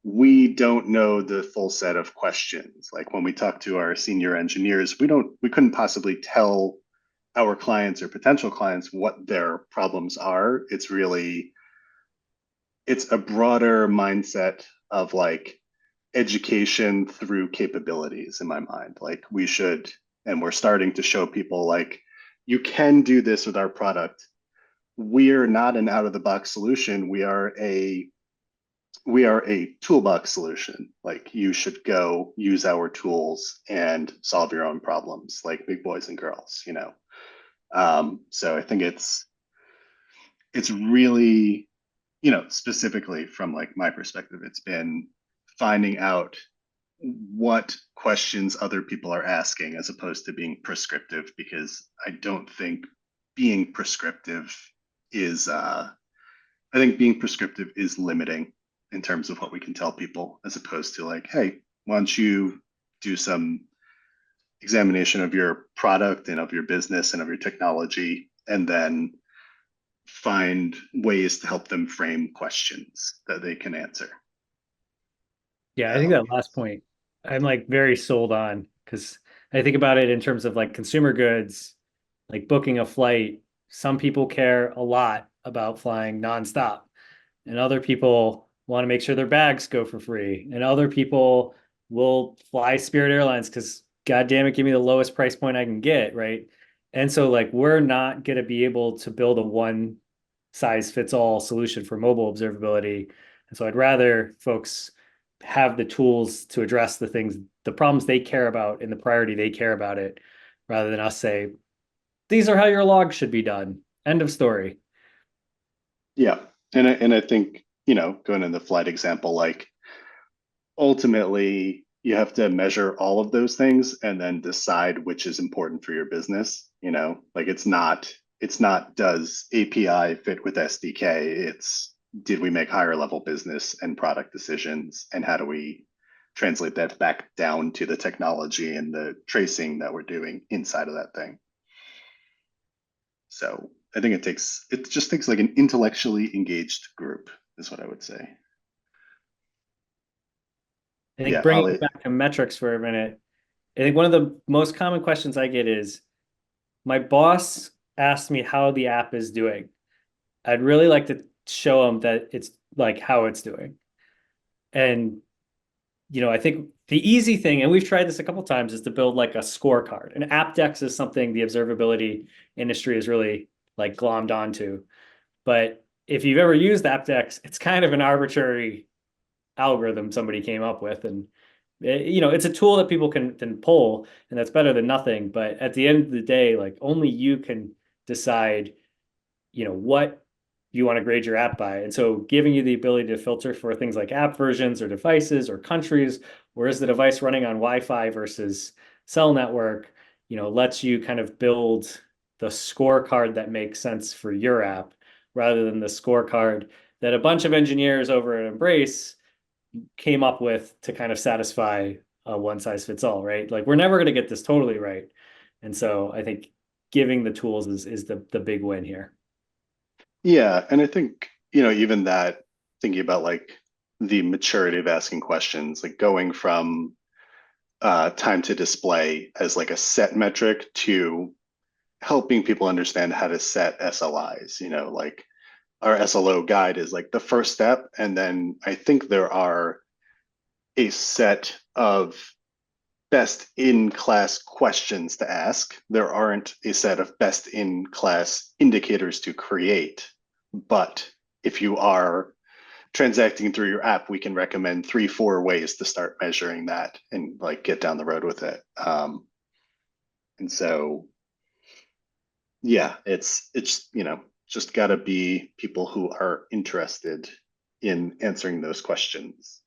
we don't know the full set of questions. Like when we talk to our senior engineers, we couldn't possibly tell our clients or potential clients what their problems are. It's a broader mindset of like education through capabilities in my mind. Like we should, and we're starting to show people like you can do this with our product. We're not an out of the box solution. We are a toolbox solution. Like you should go use our tools and solve your own problems, like big boys and girls. So I think it's really, specifically from like my perspective, it's been finding out what questions other people are asking as opposed to being prescriptive, because I don't think being prescriptive is I think being prescriptive is limiting in terms of what we can tell people, as opposed to like, hey, why don't you do some examination of your product and of your business and of your technology, and then find ways to help them frame questions that they can answer. Yeah, I think Um, that last point I'm like very sold on because I think about it in terms of like consumer goods, like booking a flight. Some people care a lot about flying nonstop, and other people want to make sure their bags go for free, and other people will fly Spirit Airlines because God damn it, give me the lowest price point I can get, right? And so like we're not going to be able to build a one size fits all solution for mobile observability. And so I'd rather folks have the tools to address the things, the problems they care about and the priority they care about it, rather than us say, these are how your logs should be done. End of story. yeah, and I think going in the flight example, like ultimately you have to measure all of those things and then decide which is important for your business. Like it's not does API fit with SDK? It's did we make higher level business and product decisions, and how do we translate that back down to the technology and the tracing that we're doing inside of that thing. So I think it just takes like an intellectually engaged group is what I would say. I think Yeah, bringing it Ollie. back to metrics for a minute, I think one of the most common questions I get is my boss asked me how the app is doing. I'd really like to show him that it's like how it's doing. And I think the easy thing, and we've tried this a couple times, is to build like a scorecard. And AppDex is something the observability industry is really like glommed onto. But if you've ever used AppDex, it's kind of an arbitrary algorithm somebody came up with, and it's a tool that people can pull, and that's better than nothing. But at the end of the day, like only you can decide, what you want to grade your app by. And so giving you the ability to filter for things like app versions or devices or countries, where is the device running on Wi-Fi versus cell network, lets you kind of build the scorecard that makes sense for your app rather than the scorecard that a bunch of engineers over at Embrace came up with to kind of satisfy a one size fits all, right? Like we're never going to get this totally right. And so I think giving the tools is the big win here. Yeah, and I think, even that, thinking about like the maturity of asking questions, like going from time to display as like a set metric to helping people understand how to set SLIs. Like our SLO guide is like the first step, and then I think there are a set of best in class questions to ask. There aren't a set of best in class indicators to create. But if you are transacting through your app, we can recommend 3, 4 ways to start measuring that and like get down the road with it. And so, yeah, it's just got to be people who are interested in answering those questions.